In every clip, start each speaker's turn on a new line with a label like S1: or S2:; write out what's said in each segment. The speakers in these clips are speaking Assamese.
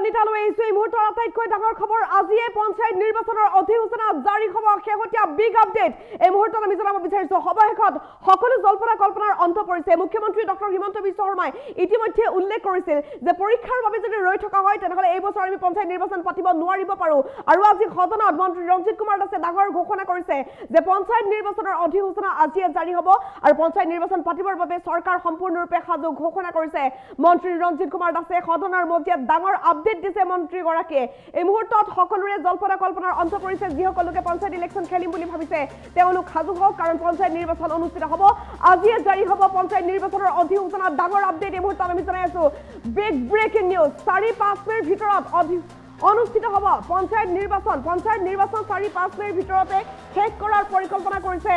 S1: নিতালৈ আহিছো এই মুহূৰ্তৰ আটাইতকৈ ডাঙৰ খবৰ আজিয়ে পঞ্চায়ত নিৰ্বাচনৰ অধিসূচনা জাৰি হ'ব শেহতীয়া বিগ আপডেট এই মুহূৰ্তত আমি জনাব বিচাৰিছো সভাহেখত সকলো জল্পনা কল্পনাৰ অন্ত পৰিছে মুখ্যমন্ত্ৰী ডক্টৰ হিমন্ত বিশ্ব শৰ্মাই ইতিমধ্যে উল্লেখ কৰিছিল যে পৰীক্ষাৰ বাবে যদি ৰৈ থকা হয় তেনেহলে এই বছৰ আমি পঞ্চায়ত নিৰ্বাচন পাতিব নোৱাৰিব পাৰো আৰু আজি সদনত মন্ত্ৰী ৰঞ্জিত কুমাৰ দাসে ডাঙৰ ঘোষণা কৰিছে যে পঞ্চায়ত নিৰ্বাচনৰ অধিসূচনা আজিয়ে জাৰি হ'ব আৰু পঞ্চায়ত নিৰ্বাচন পাতিবৰ বাবে চৰকাৰ সম্পূৰ্ণৰূপে সাজু ঘোষণা কৰিছে মন্ত্ৰী ৰঞ্জিত কুমাৰ দাসে সদনৰ মজিয়াত ডাঙৰ আপডেট দিছে মন্ত্ৰীগৰাকীয়ে এই মুহূৰ্তত সকলোৰে জল্পনা কল্পনাৰ অন্ত পৰিছে যিসকল লোকে পঞ্চায়ত ইলেকশ্যন খেলিম বুলি ভাবিছে তেওঁলোক সাজু হওক কাৰণ পঞ্চায়ত নিৰ্বাচন অনুষ্ঠিত হ'ব আজিয়ে জাৰি হ'ব পঞ্চায়ত নিৰ্বাচনৰ অধিসূচনা ডাঙৰ আপডেট এই মুহূৰ্তত আমি জনাই আছো বিগ ব্ৰেকিং নিউজ 4-5 মিনিট ভিতৰত অনুষ্ঠিত হ'ব পঞ্চায়ত নিৰ্বাচন 4-5 মিনিট ভিতৰতে শেষ কৰাৰ পৰিকল্পনা কৰিছে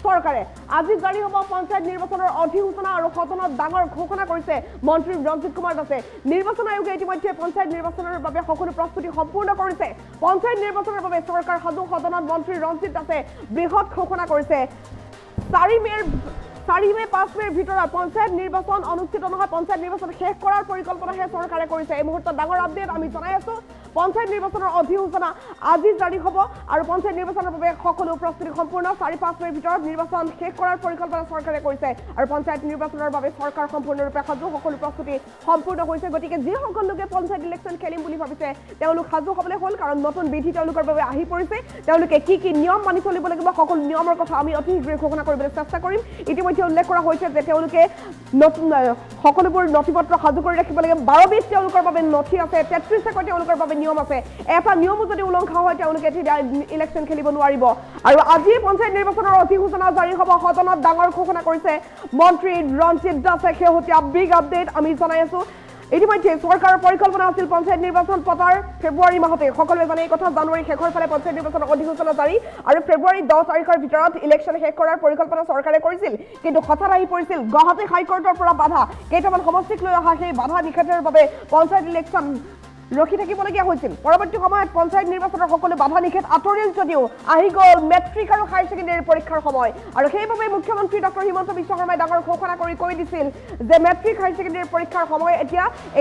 S1: চৰকাৰে আজি জাৰি হ'ব পঞ্চায়ত নিৰ্বাচনৰ অধিসূচনা আৰু সদনত ডাঙৰ ঘোষণা কৰিছে মন্ত্ৰী ৰঞ্জিত কুমাৰ দাসে নিৰ্বাচন আয়োগে ইতিমধ্যে পঞ্চায়ত নিৰ্বাচনৰ বাবে সকলো প্ৰস্তুতি সম্পূৰ্ণ কৰিছে পঞ্চায়ত নিৰ্বাচনৰ বাবে চৰকাৰ সাজু সদনত মন্ত্ৰী ৰঞ্জিত দাসে বৃহৎ ঘোষণা কৰিছে 4-5 মিনিট ভিতৰত পঞ্চায়ত নিৰ্বাচন অনুষ্ঠিত নহয় পঞ্চায়ত নিৰ্বাচন শেষ কৰাৰ পৰিকল্পনাহে চৰকাৰে কৰিছে এই মুহূৰ্তত ডাঙৰ আপডেট আমি জনাই আছো পঞ্চায়ত নিৰ্বাচনৰ অধিসূচনা আজি জাৰি হ'ব আৰু পঞ্চায়ত নিৰ্বাচনৰ বাবে সকলো প্ৰস্তুতি সম্পূৰ্ণ 4-5 মিনিট ভিতৰত নিৰ্বাচন শেষ কৰাৰ পৰিকল্পনা চৰকাৰে কৰিছে আৰু পঞ্চায়ত নিৰ্বাচনৰ বাবে চৰকাৰ সম্পূৰ্ণৰূপে সাজু সকলো প্ৰস্তুতি সম্পূৰ্ণ হৈছে গতিকে যিসকল লোকে পঞ্চায়ত ইলেকশ্যন খেলিম বুলি ভাবিছে তেওঁলোক সাজু হ'বলৈ হ'ল কাৰণ নতুন বিধি তেওঁলোকৰ বাবে আহি পৰিছে তেওঁলোকে কি নিয়ম মানি চলিব লাগিব সকলো নিয়মৰ কথা আমি অতি শীঘ্ৰে ঘোষণা কৰিবলৈ চেষ্টা কৰিম ইতিমধ্যে উল্লেখ কৰা হৈছে যে তেওঁলোকে নতুন সকলোবোৰ নথিপত্ৰ সাজু কৰি ৰাখিব লাগে 12 তেওঁলোকৰ বাবে নথি আছে 33 তেওঁলোকৰ বাবে নিয়ম আছে এটা নিয়মো যদি উলংঘা হয় তেওঁলোকে ইলেকশ্যন খেলিব নোৱাৰিব আৰু আজি পঞ্চায়ত নিৰ্বাচনৰ অধিসূচনা জাৰি হ'ব সদনত ডাঙৰ ঘোষণা কৰিছে মন্ত্ৰী ৰঞ্জিত দাসে শেহতীয়া বিগ আপডেট আমি জনাই আছো ইতিমধ্যে চৰকাৰৰ পৰিকল্পনা আছিল পঞ্চায়ত নিৰ্বাচন পতাৰ ফেব্ৰুৱাৰী মাহতে সকলোৱে জানে এই কথা জানুৱাৰী শেষৰ ফালে পঞ্চায়ত নিৰ্বাচনৰ অধিসূচনা জাৰি আৰু ফেব্ৰুৱাৰী 10 তাৰিখৰ ভিতৰত ইলেকশ্যন শেষ কৰাৰ পৰিকল্পনা চৰকাৰে কৰিছিল কিন্তু হঠাৎ আহি পৰিছিল গুৱাহাটী হাইকোৰ্টৰ পৰা বাধা কেইটামান সমষ্টিক লৈ অহা সেই বাধা নিষেধৰ বাবে পঞ্চায়ত ইলেকশ্যন ৰখি থাকিবলগীয়া হৈছিল পৰৱৰ্তী সময়ত পঞ্চায়ত নিৰ্বাচনৰ সকলো বাধা নিষেধ আঁতৰিল যদিও আহি গ'ল মেট্ৰিক আৰু হায়াৰ ছেকেণ্ডেৰী পৰীক্ষাৰ সময় আৰু সেইবাবে মুখ্যমন্ত্ৰী ডক্টৰ হিমন্ত বিশ্ব শৰ্মাই ডাঙৰ ঘোষণা কৰি কৈ দিছিল যে মেট্ৰিক হায়াৰ ছেকেণ্ডেৰী পৰীক্ষাৰ সময়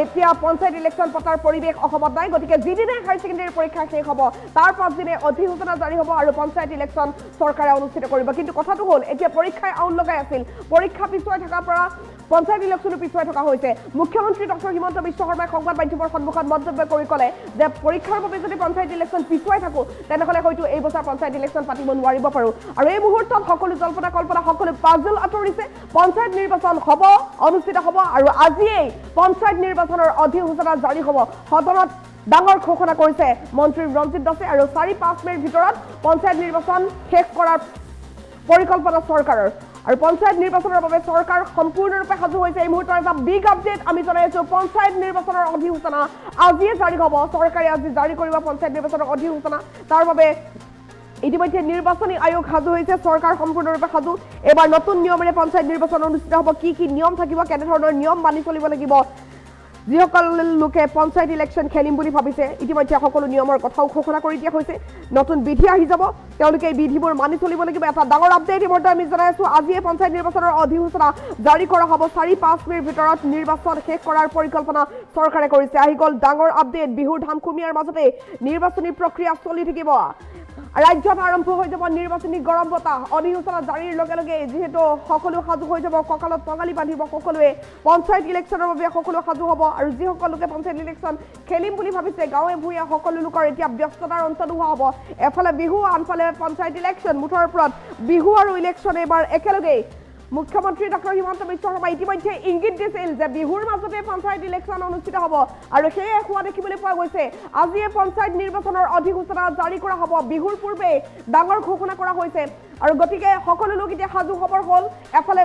S1: এতিয়া পঞ্চায়ত ইলেকশ্যন পতাৰ পৰিৱেশ অসমত নাই গতিকে যিদিনে হায়াৰ ছেকেণ্ডেৰী পৰীক্ষা শেষ হ'ব তাৰ পাছদিনে অধিসূচনা জাৰি হ'ব আৰু পঞ্চায়ত ইলেকশ্যন চৰকাৰে অনুষ্ঠিত কৰিব কিন্তু কথাটো হ'ল এতিয়া পৰীক্ষাই আউল লগাই আছিল পৰীক্ষা পিছুৱাই থকাৰ পৰা পঞ্চায়ত ইলেকশ্যনো পিছুৱাই থকা হৈছে মুখ্যমন্ত্ৰী ডক্টৰ হিমন্ত বিশ্ব শৰ্মাই সংবাদ মাধ্যমৰ সন্মুখত মন্তব্য কৰি ক'লে যে পৰীক্ষাৰ বাবে যদি পঞ্চায়ত ইলেকশ্যন পিছুৱাই থাকো তেনেহ'লে হয়তো এই বছৰ পঞ্চায়ত ইলেকশ্যন পাতিব নোৱাৰিব পাৰো আৰু এই মুহূৰ্তত সকলো জল্পনা কল্পনা সকলো পাজল আঁতৰিছে পঞ্চায়ত নিৰ্বাচন হ'ব অনুষ্ঠিত হ'ব আৰু আজিয়েই পঞ্চায়ত নিৰ্বাচনৰ অধিসূচনা জাৰি হ'ব সদনত ডাঙৰ ঘোষণা কৰিছে মন্ত্ৰী ৰঞ্জিত দাসে আৰু 4-5 মিনিট ভিতৰত পঞ্চায়ত নিৰ্বাচন শেষ কৰাৰ পৰিকল্পনা চৰকাৰৰ আৰু পঞ্চায়ত নিৰ্বাচনৰ বাবে চৰকাৰ সম্পূৰ্ণৰূপে সাজু হৈছে এই মুহূৰ্তৰ এটা বিগ আপডেট আমি জনাই আছো পঞ্চায়ত নিৰ্বাচনৰ অধিসূচনা আজিয়ে জাৰি হ'ব চৰকাৰে আজি জাৰি কৰিব পঞ্চায়ত নিৰ্বাচনৰ অধিসূচনা তাৰ বাবে ইতিমধ্যে নিৰ্বাচনী আয়োগ সাজু হৈছে চৰকাৰ সম্পূৰ্ণৰূপে সাজু এবাৰ নতুন নিয়মেৰে পঞ্চায়ত নিৰ্বাচন অনুষ্ঠিত হ'ব কি নিয়ম থাকিব কেনেধৰণৰ নিয়ম মানি চলিব লাগিব যিসকল লোকে পঞ্চায়ত ইলেকশ্যন খেলিম বুলি ভাবিছে ইতিমধ্যে সকলো নিয়মৰ কথাও ঘোষণা কৰি দিয়া হৈছে নতুন বিধি আহি যাব তেওঁলোকে এই বিধিবোৰ মানি চলিব লাগিব এটা ডাঙৰ আপডেট ইতিমধ্যে আমি জনাই আছো আজিয়ে পঞ্চায়ত নিৰ্বাচনৰ অধিসূচনা জাৰি কৰা হ'ব 4-5 মিনিট ভিতৰত নিৰ্বাচন শেষ কৰাৰ পৰিকল্পনা চৰকাৰে কৰিছে আহি গ'ল ডাঙৰ আপডেট বিহুৰ ধামখুমীয়াৰ মাজতে নিৰ্বাচনী প্ৰক্ৰিয়া চলি থাকিব ৰাজ্যত আৰম্ভ হৈ যাব নিৰ্বাচনী গৰম বতাহ অধিসূচনা জাৰিৰ লগে লগে যিহেতু সকলো সাজু হৈ যাব কঁকালত টঙালি বান্ধিব সকলোৱে পঞ্চায়ত ইলেকশ্যনৰ বাবে সকলো সাজু হ'ব আৰু যিসকল লোকে পঞ্চায়ত ইলেকশ্যন খেলিম বুলি ভাবিছে গাঁৱে ভূঞে সকলো লোকৰ এতিয়া ব্যস্ততাৰ অন্ত নোহোৱা হ'ব এফালে বিহু আনফালে পঞ্চায়ত ইলেকশ্যন মুঠৰ ওপৰত বিহু আৰু ইলেকশ্যন এবাৰ একেলগেই মুখ্যমন্ত্ৰী ডক্টৰ হিমন্ত বিশ্ব শৰ্মাই ইতিমধ্যে ইংগিত দিছিল যে বিহুৰ মাজতে পঞ্চায়ত ইলেকশ্যন অনুষ্ঠিত হ'ব আৰু সেয়ে হোৱা দেখিবলৈ পোৱা গৈছে আজিয়ে পঞ্চায়ত নিৰ্বাচনৰ অধিসূচনা জাৰি কৰা হ'ব বিহুৰ পূৰ্বে ডাঙৰ ঘোষণা কৰা হৈছে আৰু গতিকে সকলো লোক এতিয়া সাজু খবৰ হ'ল এফালে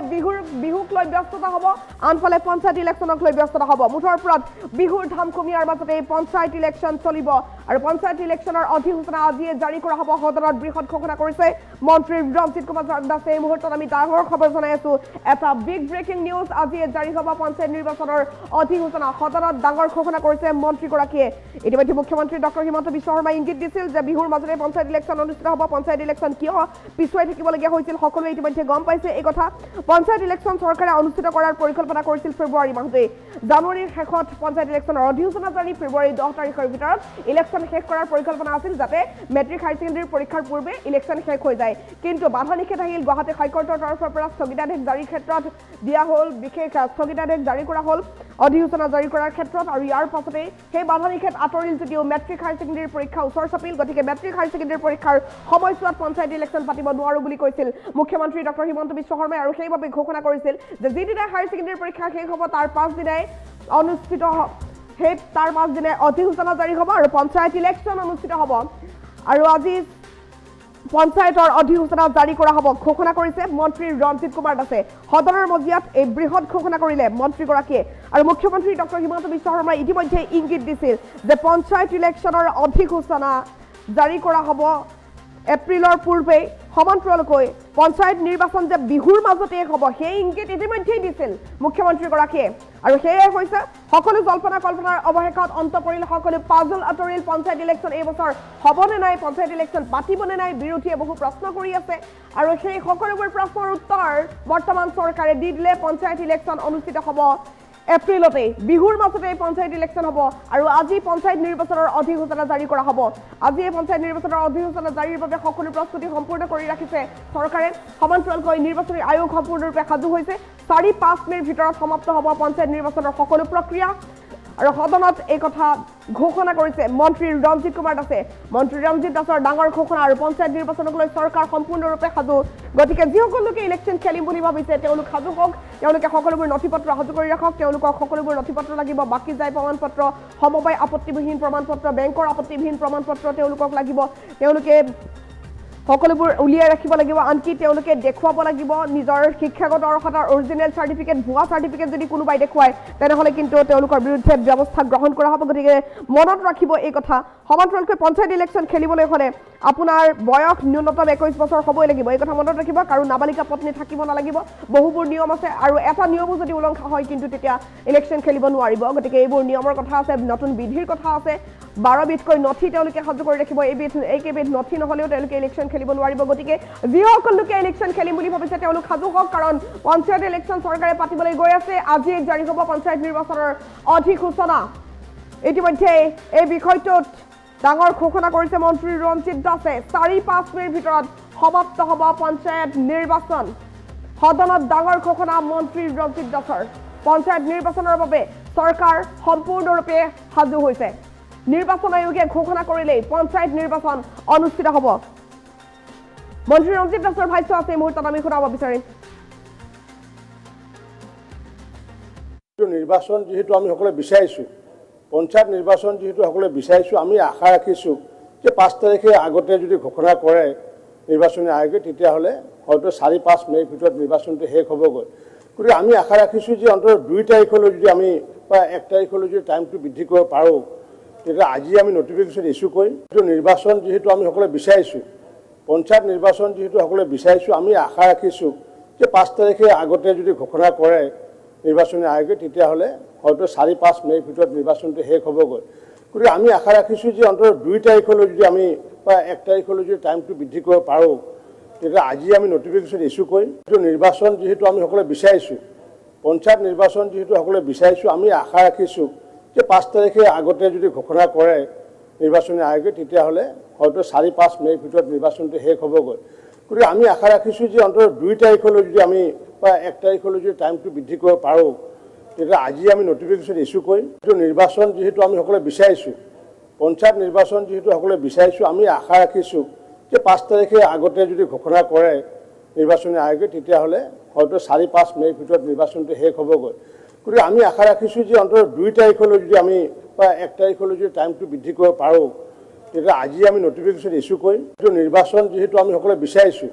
S1: বিহুক লৈ ব্যস্ততা হ'ব আনফালে পঞ্চায়ত ইলেকশ্যনক লৈ ব্যস্ততা হ'ব মুঠৰ ওপৰত বিহুৰ ধামখুমীয়াৰ মাজতে পঞ্চায়ত ইলেকশ্যন চলিব আৰু পঞ্চায়ত ইলেকশ্যনৰ অধিসূচনা আজিয়ে জাৰি কৰা হ'ব সদনত বৃহৎ ঘোষণা কৰিছে মন্ত্ৰী ৰঞ্জিত কুমাৰ দাসে এই মুহূৰ্তত আমি ডাঙৰ খবৰ জনাই আছো এটা বিগ ব্ৰেকিং নিউজ আজিয়ে জাৰি হ'ব পঞ্চায়ত নিৰ্বাচনৰ অধিসূচনা সদনত ডাঙৰ ঘোষণা কৰিছে মন্ত্ৰীগৰাকীয়ে ইতিমধ্যে মুখ্যমন্ত্ৰী ডক্টৰ হিমন্ত বিশ্ব শৰ্মাই ইংগিত দিছিল যে বিহুৰ মাজতে পঞ্চায়ত ইলেকশ্যন অনুষ্ঠিত হ'ব পঞ্চায়ত ইলেকশ্যন কিয় পিছুৱাই থাকিবলগীয়া হৈছিল সকলোৱে ইতিমধ্যে গম পাইছে এই কথা পঞ্চায়ত ইলেকশ্যন চৰকাৰে অনুষ্ঠিত কৰাৰ পৰিকল্পনা কৰিছিল ফেব্ৰুৱাৰী মাহতে জানুৱাৰীৰ শেষত পঞ্চায়ত ইলেকশ্যনৰ অধিসূচনা জাৰি ফেব্ৰুৱাৰী 10 তাৰিখৰ ভিতৰত ইলেকশ্যন শেষ কৰাৰ পৰিকল্পনা আছিল যাতে মেট্ৰিক হায়াৰ ছেকেণ্ডাৰী পৰীক্ষাৰ পূৰ্বে ইলেকশ্যন শেষ হৈ যায় কিন্তু বাধা নিষেধ আহিল গুৱাহাটী হাইকোৰ্টৰ তৰফৰ পৰা স্থগিতাদেশ জাৰিৰ ক্ষেত্ৰত দিয়া হ'ল বিশেষ স্থগিতাদেশ জাৰি কৰা হ'ল অধিসূচনা জাৰি কৰাৰ ক্ষেত্ৰত আৰু ইয়াৰ পাছতে সেই বাধা নিষেধ আঁতৰিল যদিও মেট্ৰিক হায়াৰ ছেকেণ্ডাৰী পৰীক্ষা ওচৰ চাপিল গতিকে মেট্ৰিক হায়াৰ ছেকেণ্ডাৰী পৰীক্ষাৰ সময়ছোৱাত পঞ্চায়ত ইলেকশ্যন পাতিব নোৱাৰো বুলি কৈছিল মুখ্যমন্ত্ৰী ডক্টৰ হিমন্ত বিশ্ব শৰ্মাই আৰু সেইবাবে ঘোষণা কৰিছিল যে যিদিনা হায়াৰ ছেকেণ্ডাৰী পৰীক্ষা শেষ হ'ব তাৰ পাছদিনাই অনুষ্ঠিত সেই তাৰ পাছদিনাই অধিসূচনা জাৰি হ'ব আৰু পঞ্চায়ত ইলেকশ্যন অনুষ্ঠিত হ'ব আৰু আজি পঞ্চায়তৰ অধিসূচনা জাৰি কৰা হ'ব ঘোষণা কৰিছে মন্ত্ৰী ৰঞ্জিত কুমাৰ দাসে সদনৰ মজিয়াত এই বৃহৎ ঘোষণা কৰিলে মন্ত্ৰীগৰাকীয়ে আৰু মুখ্যমন্ত্ৰী ডক্টৰ হিমন্ত বিশ্ব শৰ্মাই ইতিমধ্যে ইংগিত দিছিল যে পঞ্চায়ত ইলেকশ্যনৰ অধিসূচনা জাৰি কৰা হ'ব এপ্ৰিলৰ পূৰ্বে সমান্তৰালকৈ পঞ্চায়ত নিৰ্বাচন যে বিহুৰ মাজতে হ'ব সেই ইংগিত ইতিমধ্যেই দিছিল মুখ্যমন্ত্ৰীগৰাকীয়ে আৰু সেয়াই হৈছে সকলো জল্পনা কল্পনাৰ অৱশেষত অন্ত পৰিল সকলো পাজল আঁতৰিল পঞ্চায়ত ইলেকশ্যন এই বছৰ হ'বনে নাই পঞ্চায়ত ইলেকশ্যন পাতিবনে নাই বিৰোধীয়ে বহু প্ৰশ্ন কৰি আছে আৰু সেই সকলোবোৰ প্ৰশ্নৰ উত্তৰ বৰ্তমান চৰকাৰে দি দিলে পঞ্চায়ত ইলেকশ্যন অনুষ্ঠিত হ'ব এপ্ৰিলতে বিহুৰ মাজতে পঞ্চায়ত ইলেকশ্যন হ'ব আৰু আজি পঞ্চায়ত নিৰ্বাচনৰ অধিসূচনা জাৰি কৰা হ'ব আজি এই পঞ্চায়ত নিৰ্বাচনৰ অধিসূচনা জাৰিৰ বাবে সকলো প্ৰস্তুতি সম্পূৰ্ণ কৰি ৰাখিছে চৰকাৰে সমান্তৰালকৈ নিৰ্বাচনী আয়োগ সম্পূৰ্ণৰূপে সাজু হৈছে 4-5 মেৰ ভিতৰত সমাপ্ত হ'ব পঞ্চায়ত নিৰ্বাচনৰ সকলো প্ৰক্ৰিয়া আৰু সদনত এই কথা ঘোষণা কৰিছে মন্ত্ৰী ৰঞ্জিত কুমাৰ দাসে মন্ত্ৰী ৰঞ্জিত দাসৰ ডাঙৰ ঘোষণা আৰু পঞ্চায়ত নিৰ্বাচনক লৈ চৰকাৰ সম্পূৰ্ণৰূপে সাজু গতিকে যিসকল লোকে ইলেকশ্যন খেলিম বুলি ভাবিছে তেওঁলোক সাজু হওক তেওঁলোকে সকলোবোৰ নথিপত্ৰ সাজু কৰি ৰাখক তেওঁলোকক সকলোবোৰ নথিপত্ৰ লাগিব বাকি যায় প্ৰমাণপত্ৰ সমবায় আপত্তিবিহীন প্ৰমাণপত্ৰ বেংকৰ আপত্তিবিহীন প্ৰমাণপত্ৰ তেওঁলোকক লাগিব তেওঁলোকে সকলোবোৰ উলিয়াই ৰাখিব লাগিব আনকি তেওঁলোকে দেখুৱাব লাগিব নিজৰ শিক্ষাগত অৰ্হতাৰ অৰিজিনেল চাৰ্টিফিকেট ভুৱা চাৰ্টিফিকেট যদি কোনোবাই দেখুৱায় তেনেহ'লে কিন্তু তেওঁলোকৰ বিৰুদ্ধে ব্যৱস্থা গ্ৰহণ কৰা হ'ব গতিকে মনত ৰাখিব এই কথা সমান্তৰালকৈ পঞ্চায়ত ইলেকশ্যন খেলিবলৈ হ'লে আপোনাৰ বয়স ন্যূনতম 21 বছৰ হ'বই লাগিব এই কথা মনত ৰাখিব আৰু নাবালিকা পত্নী থাকিব নালাগিব বহুবোৰ নিয়ম আছে আৰু এটা নিয়মো যদি উলংঘা হয় কিন্তু তেতিয়া ইলেকশ্যন খেলিব নোৱাৰিব গতিকে এইবোৰ নিয়মৰ কথা আছে নতুন বিধিৰ কথা আছে 12 বিধকৈ নথি তেওঁলোকে সাজু কৰি ৰাখিব এইকেইবিধ নথি নহ'লেও তেওঁলোকে ইলেকশ্যন খেলিব নোৱাৰিব গতিকে যিসকল লোকে ইলেকশ্যন খেলিম বুলি ভাবিছে তেওঁলোক সাজু হওক কাৰণ পঞ্চায়ত ইলেকশ্যন চৰকাৰে পাতিবলৈ গৈ আছে আজি জাৰি হ'ব পঞ্চায়ত নিৰ্বাচনৰ অধিসূচনা ইতিমধ্যে এই বিষয়টোত ডাঙৰ ঘোষণা কৰিছে মন্ত্ৰী ৰঞ্জিত দাসে 4-5 মেৰ ভিতৰত সমাপ্ত হ'ব পঞ্চায়ত নিৰ্বাচন সদনত ডাঙৰ ঘোষণা মন্ত্ৰী ৰঞ্জিত দাসৰ পঞ্চায়ত নিৰ্বাচনৰ বাবে চৰকাৰ সম্পূৰ্ণৰূপে সাজু হৈছে নিৰ্বাচন আয়োগে ঘোষণা কৰিলেই পঞ্চায়ত নিৰ্বাচন অনুষ্ঠিত হ'ব মন্ত্ৰী ৰঞ্জিত দাসৰ ভাষ্য আছে এই মুহূৰ্তত আমি শুনাব বিচাৰিম
S2: নিৰ্বাচন যেহেতু আমি সকলে বিচাৰিছো পঞ্চায়ত নিৰ্বাচন যেহেতু সকলে বিচাৰিছো আমি আশা ৰাখিছো যে 5 তাৰিখে আগতে যদি ঘোষণা কৰে নিৰ্বাচনী আয়োগে তেতিয়াহ'লে হয়তো 4-5 মেৰ ভিতৰত নিৰ্বাচনটো শেষ হ'বগৈ গতিকে আমি আশা ৰাখিছো যে অন্তত 2 তাৰিখলৈ যদি আমি বা 1 তাৰিখলৈ যদি টাইমটো বৃদ্ধি কৰিব পাৰোঁ তেতিয়া আজি আমি নটিফিকেশ্যন ইছ্যু কৰিম নিৰ্বাচন যেহেতু আমি সকলে বিচাৰিছো পঞ্চায়ত নিৰ্বাচন যেহেতু সকলে বিচাৰিছো আমি আশা ৰাখিছো যে 5 তাৰিখে আগতে যদি ঘোষণা কৰে নিৰ্বাচনী আয়োগে তেতিয়াহ'লে হয়তো 4-5 মেৰ ভিতৰত নিৰ্বাচনটো শেষ হ'বগৈ গতিকে আমি আশা ৰাখিছো যে অন্তত 2 তাৰিখলৈ যদি আমি বা 1 তাৰিখলৈ যদি টাইমটো বৃদ্ধি কৰিব পাৰোঁ তেতিয়া আজি আমি নটিফিকেশ্যন ইছ্যু কৰিম নিৰ্বাচন যেহেতু আমি সকলে বিচাৰিছো পঞ্চায়ত নিৰ্বাচন যেহেতু সকলে বিচাৰিছো আমি আশা ৰাখিছো যে 5 তাৰিখে আগতে যদি ঘোষণা কৰে নিৰ্বাচনী আয়োগে তেতিয়াহ'লে হয়তো 4-5 মেৰ ভিতৰত নিৰ্বাচনটো শেষ হ'বগৈ গতিকে আমি আশা ৰাখিছো যে অন্তত 2 তাৰিখলৈ যদি আমি বা 1 তাৰিখলৈ যদি টাইমটো বৃদ্ধি কৰিব পাৰোঁ তেতিয়া আজি আমি নটিফিকেশ্যন ইছ্যু কৰিম নিৰ্বাচন যেহেতু আমি সকলে বিচাৰিছো পঞ্চায়ত নিৰ্বাচন যেহেতু সকলে বিচাৰিছো আমি আশা ৰাখিছো যে 5 তাৰিখে আগতে যদি ঘোষণা কৰে নিৰ্বাচনী আয়োগে তেতিয়াহ'লে হয়তো 4-5 মেৰ ভিতৰত নিৰ্বাচনটো শেষ হ'বগৈ গতিকে আমি আশা ৰাখিছো যে অন্তত 2 তাৰিখলৈ যদি আমি বা 1 তাৰিখলৈ যদি টাইমটো বৃদ্ধি কৰিব পাৰোঁ তেতিয়া আজি আমি নটিফিকেশ্যন ইছ্যু কৰিম নিৰ্বাচন যেহেতু আমি সকলে বিচাৰিছো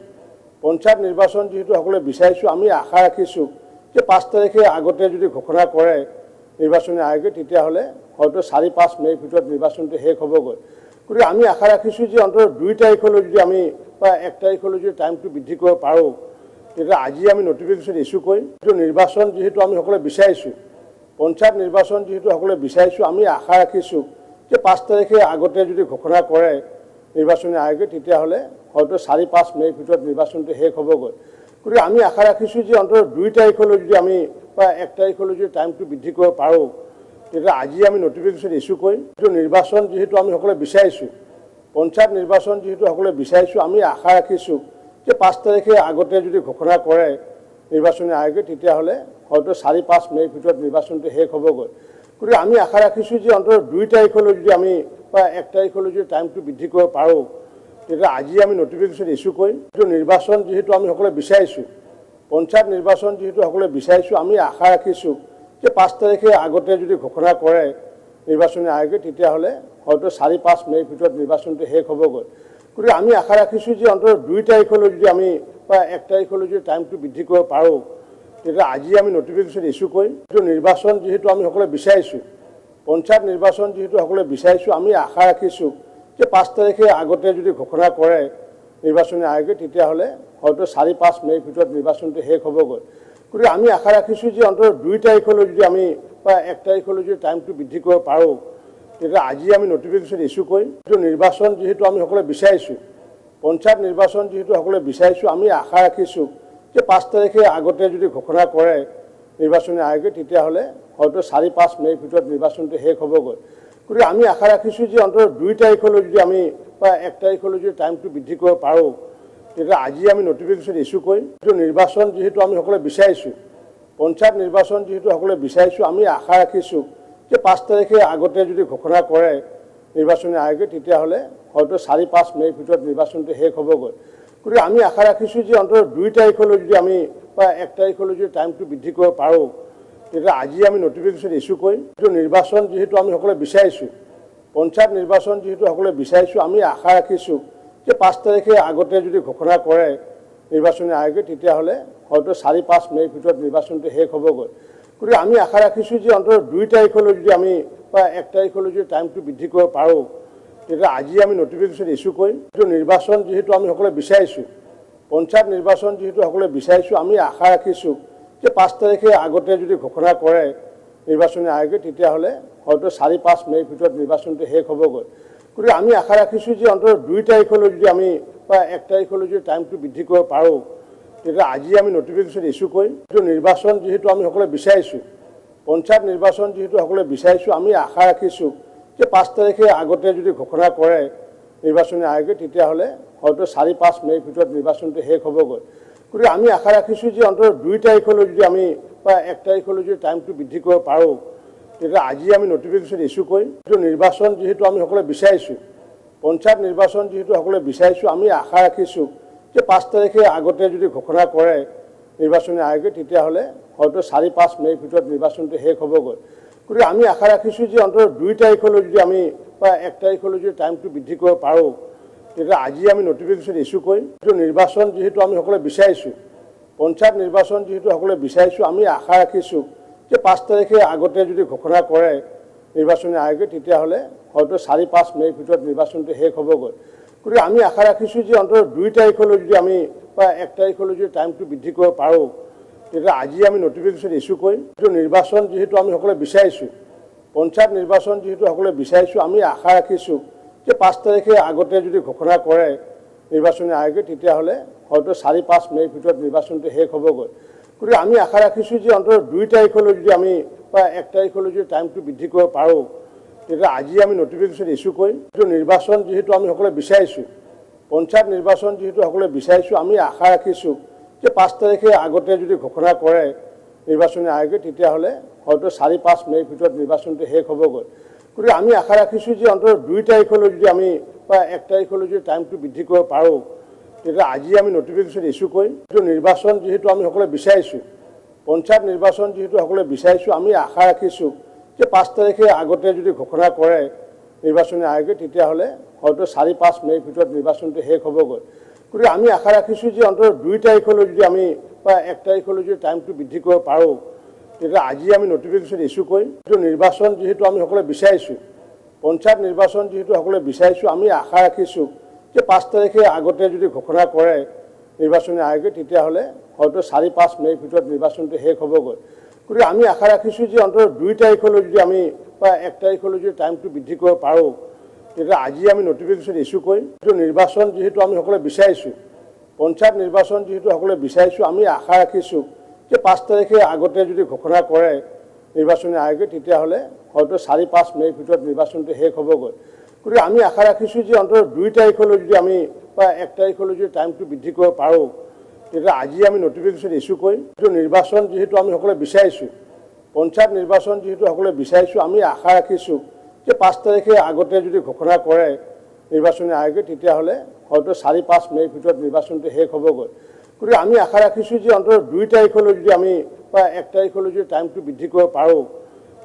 S2: পঞ্চায়ত নিৰ্বাচন যেহেতু সকলে বিচাৰিছো আমি আশা ৰাখিছো যে 5 তাৰিখে আগতে যদি ঘোষণা কৰে নিৰ্বাচনী আয়োগে তেতিয়াহ'লে হয়তো 4-5 মেৰ ভিতৰত নিৰ্বাচনটো শেষ হ'বগৈ গতিকে আমি আশা ৰাখিছো যে অন্তত 2 তাৰিখলৈ যদি আমি বা 1 তাৰিখলৈ যদি টাইমটো বৃদ্ধি কৰিব পাৰোঁ তেতিয়া আজি আমি নটিফিকেশ্যন ইছ্যু কৰিম নিৰ্বাচন যেহেতু আমি সকলে বিচাৰিছো পঞ্চায়ত নিৰ্বাচন যেহেতু সকলে বিচাৰিছো আমি আশা ৰাখিছো যে 5 তাৰিখে আগতে যদি ঘোষণা কৰে নিৰ্বাচনী আয়োগে তেতিয়াহ'লে হয়তো 4-5 মে'ৰ ভিতৰত নিৰ্বাচনটো শেষ হ'বগৈ। গতিকে আমি আশা ৰাখিছোঁ যে অন্ততঃ 2 তাৰিখলৈ যদি আমি বা 1 তাৰিখলৈ যদি টাইমটো বৃদ্ধি কৰিব পাৰোঁ, তেতিয়া আজি আমি নটিফিকেশ্যন ইছ্যু কৰিম। নিৰ্বাচন যিহেতু আমি সকলোৱে বিচাৰিছোঁ, পঞ্চায়ত নিৰ্বাচন যিহেতু সকলোৱে বিচাৰিছোঁ, আমি আশা ৰাখিছোঁ যে 5 তাৰিখে আগতে যদি ঘোষণা কৰে নিৰ্বাচনী আয়োগে তেতিয়াহ'লে হয়তো 4-5 মে'ৰ ভিতৰত নিৰ্বাচনটো শেষ হ'বগৈ। গতিকে আমি আশা ৰাখিছোঁ যে অন্ততঃ 2 তাৰিখলৈ যদি আমি বা 1 তাৰিখলৈ যদি টাইমটো বৃদ্ধি কৰিব পাৰোঁ, তেতিয়া আজি আমি নটিফিকেশ্যন ইছ্যু কৰিম। নিৰ্বাচন যিহেতু আমি সকলোৱে বিচাৰিছোঁ, পঞ্চায়ত নিৰ্বাচন যিহেতু সকলোৱে বিচাৰিছোঁ, আমি আশা ৰাখিছোঁ যে 5 তাৰিখে আগতে যদি ঘোষণা কৰে নিৰ্বাচনী আয়োগে তেতিয়াহ'লে হয়তো 4-5 মে'ৰ ভিতৰত নিৰ্বাচনটো শেষ হ'বগৈ। গতিকে আমি আশা ৰাখিছোঁ যে অন্ততঃ 2 তাৰিখলৈ যদি আমি বা 1 তাৰিখলৈ যদি টাইমটো বৃদ্ধি কৰিব পাৰোঁ, তেতিয়া আজি আমি নটিফিকেশ্যন ইছ্যু কৰিম। নিৰ্বাচন যিহেতু আমি সকলোৱে বিচাৰিছোঁ, পঞ্চায়ত নিৰ্বাচন যিহেতু সকলোৱে বিচাৰিছোঁ, আমি আশা ৰাখিছোঁ যে 5 তাৰিখে আগতে যদি ঘোষণা কৰে নিৰ্বাচনী আয়োগে তেতিয়াহ'লে হয়তো 4-5 মে'ৰ ভিতৰত নিৰ্বাচনটো শেষ হ'বগৈ। গতিকে আমি আশা ৰাখিছোঁ যে অন্ততঃ 2 তাৰিখলৈ যদি আমি বা 1 তাৰিখলৈ যদি টাইমটো বৃদ্ধি কৰিব পাৰোঁ, তেতিয়া আজি আমি নটিফিকেশ্যন ইছ্যু কৰিম। নিৰ্বাচন যিহেতু আমি সকলোৱে বিচাৰিছোঁ, পঞ্চায়ত নিৰ্বাচন যিহেতু সকলোৱে বিচাৰিছোঁ, আমি আশা ৰাখিছোঁ যে 5 তাৰিখে আগতে যদি ঘোষণা কৰে নিৰ্বাচনী আয়োগে তেতিয়াহ'লে হয়তো 4-5 মে'ৰ ভিতৰত নিৰ্বাচনটো শেষ হ'বগৈ। গতিকে আমি আশা ৰাখিছোঁ যে অন্ততঃ 2 তাৰিখলৈ যদি আমি বা 1 তাৰিখলৈ যদি টাইমটো বৃদ্ধি কৰিব পাৰোঁ, তেতিয়া আজি আমি নটিফিকেশ্যন ইছ্যু কৰিম। নিৰ্বাচন যিহেতু আমি সকলোৱে বিচাৰিছোঁ, পঞ্চায়ত নিৰ্বাচন যিহেতু সকলোৱে বিচাৰিছোঁ, আমি আশা ৰাখিছোঁ যে 5 তাৰিখে আগতে যদি ঘোষণা কৰে নিৰ্বাচনী আয়োগে তেতিয়াহ'লে হয়তো 4-5 মে'ৰ ভিতৰত নিৰ্বাচনটো শেষ হ'বগৈ। গতিকে আমি আশা ৰাখিছোঁ যে অন্ততঃ 2 তাৰিখলৈ যদি আমি বা 1 তাৰিখলৈ যদি টাইমটো বৃদ্ধি কৰিব পাৰোঁ, তেতিয়া আজি আমি নটিফিকেশ্যন ইছ্যু কৰিম। নিৰ্বাচন যিহেতু আমি সকলোৱে বিচাৰিছোঁ, পঞ্চায়ত নিৰ্বাচন যিহেতু সকলোৱে বিচাৰিছোঁ, আমি আশা ৰাখিছোঁ যে 5 তাৰিখে আগতে যদি ঘোষণা কৰে নিৰ্বাচনী আয়োগে তেতিয়াহ'লে হয়তো 4-5 মে'ৰ ভিতৰত নিৰ্বাচনটো শেষ হ'বগৈ। গতিকে আমি আশা ৰাখিছোঁ যে অন্ততঃ 2 তাৰিখলৈ যদি আমি বা 1 তাৰিখলৈ যদি টাইমটো বৃদ্ধি কৰিব পাৰোঁ, তেতিয়া আজি আমি নটিফিকেশ্যন ইছ্যু কৰিম। নিৰ্বাচন যিহেতু আমি সকলোৱে বিচাৰিছোঁ, পঞ্চায়ত নিৰ্বাচন যিহেতু সকলোৱে বিচাৰিছোঁ, আমি আশা ৰাখিছোঁ যে 5 তাৰিখে আগতে যদি ঘোষণা কৰে নিৰ্বাচনী আয়োগে তেতিয়াহ'লে হয়তো 4-5 মে'ৰ ভিতৰত নিৰ্বাচনটো শেষ হ'বগৈ। গতিকে আমি আশা ৰাখিছোঁ যে অন্ততঃ 2 তাৰিখলৈ যদি আমি বা 1 তাৰিখলৈ যদি টাইমটো বৃদ্ধি কৰিব পাৰোঁ, তেতিয়া আজি আমি নটিফিকেশ্যন ইছ্যু কৰিম। নিৰ্বাচন যিহেতু আমি সকলোৱে বিচাৰিছোঁ, পঞ্চায়ত নিৰ্বাচন যিহেতু সকলোৱে বিচাৰিছোঁ, আমি আশা ৰাখিছোঁ যে 5 তাৰিখে আগতে যদি ঘোষণা কৰে নিৰ্বাচনী আয়োগে তেতিয়াহ'লে হয়তো 4-5 মে'ৰ ভিতৰত নিৰ্বাচনটো শেষ হ'বগৈ। গতিকে আমি আশা ৰাখিছোঁ যে অন্ততঃ 2 তাৰিখলৈ যদি আমি বা 1 তাৰিখলৈ যদি টাইমটো বৃদ্ধি কৰিব পাৰোঁ, তেতিয়া আজি আমি নটিফিকেশ্যন ইছ্যু কৰিম। নিৰ্বাচন যিহেতু আমি সকলোৱে বিচাৰিছোঁ, পঞ্চায়ত নিৰ্বাচন যিহেতু সকলোৱে বিচাৰিছোঁ, আমি আশা ৰাখিছোঁ যে 5 তাৰিখে আগতে যদি ঘোষণা কৰে নিৰ্বাচনী আয়োগে তেতিয়াহ'লে হয়তো 4-5 মে'ৰ ভিতৰত নিৰ্বাচনটো শেষ হ'বগৈ। গতিকে আমি আশা ৰাখিছোঁ যে অন্ততঃ 2 তাৰিখলৈ যদি আমি বা 1 তাৰিখলৈ যদি টাইমটো বৃদ্ধি কৰিব পাৰোঁ, তেতিয়া আজি আমি নটিফিকেশ্যন ইছ্যু কৰিম। নিৰ্বাচন যিহেতু আমি সকলোৱে বিচাৰিছোঁ, পঞ্চায়ত নিৰ্বাচন যিহেতু সকলোৱে বিচাৰিছোঁ, আমি আশা ৰাখিছোঁ যে 5 তাৰিখে আগতে যদি ঘোষণা কৰে নিৰ্বাচনী আয়োগে তেতিয়াহ'লে হয়তো 4-5 মে'ৰ ভিতৰত নিৰ্বাচনটো শেষ হ'বগৈ। গতিকে আমি আশা ৰাখিছোঁ যে অন্ততঃ 2 তাৰিখলৈ যদি আমি বা 1 তাৰিখলৈ যদি টাইমটো বৃদ্ধি কৰিব পাৰোঁ, তেতিয়া আজি আমি নটিফিকেশ্যন ইছ্যু কৰিম। নিৰ্বাচন যিহেতু আমি সকলোৱে বিচাৰিছোঁ, পঞ্চায়ত নিৰ্বাচন যিহেতু সকলোৱে বিচাৰিছোঁ, আমি আশা ৰাখিছোঁ যে 5 তাৰিখে আগতে যদি ঘোষণা কৰে নিৰ্বাচনী আয়োগে তেতিয়াহ'লে হয়তো 4-5 মে'ৰ ভিতৰত নিৰ্বাচনটো শেষ হ'বগৈ। গতিকে আমি আশা ৰাখিছোঁ যে অন্ততঃ 2 তাৰিখলৈ যদি আমি বা 1 তাৰিখলৈ যদি টাইমটো বৃদ্ধি কৰিব পাৰোঁ, তেতিয়া আজি আমি নটিফিকেশ্যন ইছ্যু কৰিম। নিৰ্বাচন যিহেতু আমি সকলোৱে বিচাৰিছোঁ, পঞ্চায়ত নিৰ্বাচন যিহেতু সকলোৱে বিচাৰিছোঁ, আমি আশা ৰাখিছোঁ যে 5 তাৰিখে আগতে যদি ঘোষণা কৰে নিৰ্বাচনী আয়োগে তেতিয়াহ'লে হয়তো 4-5 মে'ৰ ভিতৰত নিৰ্বাচনটো শেষ হ'বগৈ। গতিকে আমি আশা ৰাখিছোঁ যে অন্ততঃ 2 তাৰিখলৈ যদি আমি বা 1 তাৰিখলৈ যদি টাইমটো বৃদ্ধি কৰিব পাৰোঁ, তেতিয়া আজি আমি নটিফিকেশ্যন ইছ্যু কৰিম। নিৰ্বাচন যিহেতু আমি সকলোৱে বিচাৰিছোঁ, পঞ্চায়ত নিৰ্বাচন যিহেতু সকলোৱে বিচাৰিছোঁ, আমি আশা ৰাখিছোঁ যে 5 তাৰিখে আগতে যদি ঘোষণা কৰে নিৰ্বাচনী আয়োগে তেতিয়াহ'লে হয়তো 4-5 মে'ৰ ভিতৰত নিৰ্বাচনটো শেষ হ'বগৈ। গতিকে আমি আশা ৰাখিছোঁ যে অন্ততঃ 2 তাৰিখলৈ যদি আমি বা 1 তাৰিখলৈ যদি টাইমটো বৃদ্ধি কৰিব পাৰোঁ, তেতিয়া আজি আমি নটিফিকেশ্যন ইছ্যু কৰিম। নিৰ্বাচন যিহেতু আমি সকলোৱে বিচাৰিছোঁ, পঞ্চায়ত নিৰ্বাচন যিহেতু সকলোৱে বিচাৰিছোঁ, আমি আশা ৰাখিছোঁ যে 5 তাৰিখে আগতে যদি ঘোষণা কৰে নিৰ্বাচনী আয়োগে তেতিয়াহ'লে হয়তো 4-5 মে'ৰ ভিতৰত নিৰ্বাচনটো শেষ হ'বগৈ। গতিকে আমি আশা ৰাখিছোঁ যে অন্ততঃ 2 তাৰিখলৈ যদি আমি বা 1 তাৰিখলৈ যদি টাইমটো বৃদ্ধি কৰিব পাৰোঁ, তেতিয়া আজি আমি নটিফিকেশ্যন ইস্যু কৰিম। নিৰ্বাচন যিহেতু আমি সকলোৱে বিচাৰিছোঁ, পঞ্চায়ত নিৰ্বাচন যিহেতু সকলোৱে বিচাৰিছোঁ, আমি আশা ৰাখিছোঁ যে 5 তাৰিখে আগতে যদি ঘোষণা কৰে নিৰ্বাচনী আয়োগে, তেতিয়াহ'লে হয়তো 4-5 মে'ৰ ভিতৰত নিৰ্বাচনটো শেষ হ'বগৈ। গতিকে আমি আশা ৰাখিছোঁ যে অন্ততঃ 2 তাৰিখলৈ যদি আমি বা 1 তাৰিখলৈ যদি টাইমটো বৃদ্ধি কৰিব পাৰোঁ, তেতিয়া আজি আমি নটিফিকেশ্যন ইস্যু কৰিম। নিৰ্বাচন যিহেতু আমি সকলোৱে বিচাৰিছোঁ, পঞ্চায়ত নিৰ্বাচন যিহেতু সকলোৱে বিচাৰিছোঁ, আমি আশা ৰাখিছোঁ যে 5 তাৰিখে আগতে যদি ঘোষণা কৰে নিৰ্বাচনী আয়োগে, তেতিয়াহ'লে হয়তো 4-5 মে'ৰ ভিতৰত নিৰ্বাচনটো শেষ হ'বগৈ। গতিকে আমি আশা ৰাখিছোঁ যে অন্ততঃ 2 তাৰিখলৈ যদি আমি বা 1 তাৰিখলৈ যদি টাইমটো বৃদ্ধি কৰিব পাৰোঁ,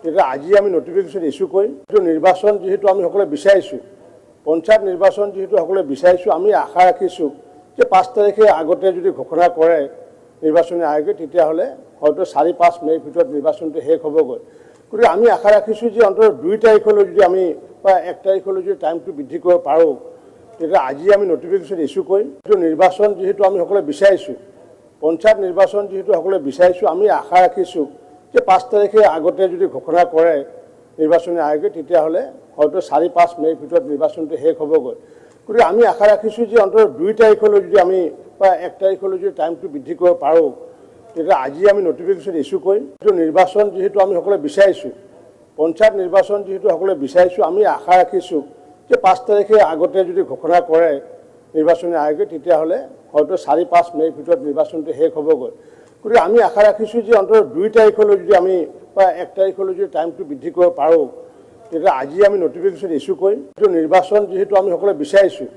S2: তেতিয়া আজি আমি নটিফিকেশ্যন ইস্যু কৰিম। নিৰ্বাচন যিহেতু আমি সকলোৱে বিচাৰিছোঁ, পঞ্চায়ত নিৰ্বাচন যিহেতু সকলোৱে বিচাৰিছোঁ, আমি আশা ৰাখিছোঁ যে 5 তাৰিখে আগতে যদি ঘোষণা কৰে নিৰ্বাচনী আয়োগে, তেতিয়াহ'লে হয়তো 4-5 মে'ৰ ভিতৰত নিৰ্বাচনটো শেষ হ'বগৈ। গতিকে আমি আশা ৰাখিছোঁ যে অন্ততঃ 2 তাৰিখলৈ যদি আমি বা 1 তাৰিখলৈ যদি টাইমটো বৃদ্ধি কৰিব পাৰোঁ, তেতিয়া আজি আমি নটিফিকেশ্যন ইস্যু কৰিম। নিৰ্বাচন যিহেতু আমি সকলোৱে বিচাৰিছোঁ, পঞ্চায়ত নিৰ্বাচন যিহেতু সকলোৱে বিচাৰিছোঁ, আমি আশা ৰাখিছোঁ যে 5 তাৰিখে আগতে যদি ঘোষণা কৰে নিৰ্বাচনী আয়োগে, তেতিয়াহ'লে হয়তো 4-5 মে'ৰ ভিতৰত নিৰ্বাচনটো শেষ হ'বগৈ। গতিকে আমি আশা ৰাখিছোঁ যে অন্ততঃ 2 তাৰিখলৈ যদি আমি বা 1 তাৰিখলৈ যদি টাইমটো বৃদ্ধি কৰিব পাৰোঁ, তেতিয়া আজি আমি নটিফিকেশ্যন ইস্যু কৰিম। নিৰ্বাচন যিহেতু আমি সকলোৱে বিচাৰিছোঁ, পঞ্চায়ত নিৰ্বাচন যিহেতু সকলোৱে বিচাৰিছোঁ, আমি আশা ৰাখিছোঁ যে 5 তাৰিখে আগতে যদি ঘোষণা কৰে নিৰ্বাচনী আয়োগে, তেতিয়াহ'লে হয়তো 4-5 মে'ৰ ভিতৰত নিৰ্বাচনটো শেষ হ'বগৈ। গতিকে আমি আশা ৰাখিছোঁ যে অন্ততঃ 2 তাৰিখলৈ যদি আমি বা 1 তাৰিখলৈ যদি টাইমটো বৃদ্ধি কৰিব পাৰোঁ, তেতিয়া আজি আমি নটিফিকেশ্যন ইস্যু কৰিম। নিৰ্বাচন যিহেতু আমি সকলোৱে বিচাৰিছোঁ,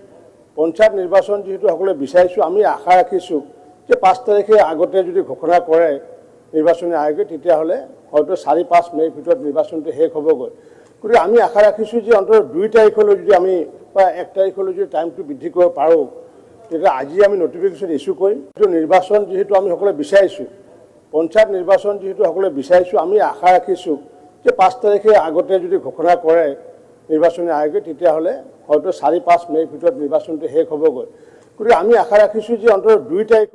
S2: পঞ্চায়ত নিৰ্বাচন যিহেতু সকলোৱে বিচাৰিছোঁ, আমি আশা ৰাখিছোঁ যে 5 তাৰিখে আগতে যদি ঘোষণা কৰে নিৰ্বাচনী আয়োগে, তেতিয়াহ'লে হয়তো 4-5 মে'ৰ ভিতৰত নিৰ্বাচনটো শেষ হ'বগৈ। গতিকে আমি আশা ৰাখিছোঁ যে অন্ততঃ 2 তাৰিখলৈ যদি আমি বা 1 তাৰিখলৈ যদি টাইমটো বৃদ্ধি কৰিব পাৰোঁ, তেতিয়া আজি আমি নটিফিকেশ্যন ইস্যু কৰিম। নিৰ্বাচন যিহেতু আমি সকলোৱে বিচাৰিছোঁ, পঞ্চায়ত নিৰ্বাচন যিহেতু সকলোৱে বিচাৰিছোঁ, আমি আশা ৰাখিছোঁ যে 5 তাৰিখে আগতে যদি ঘোষণা কৰে নিৰ্বাচনী আয়োগে, তেতিয়াহ'লে হয়তো 4-5 মে'ৰ ভিতৰত নিৰ্বাচনটো শেষ হ'বগৈ। গতিকে আমি আশা ৰাখিছোঁ যে অন্ততঃ 2 তাৰিখ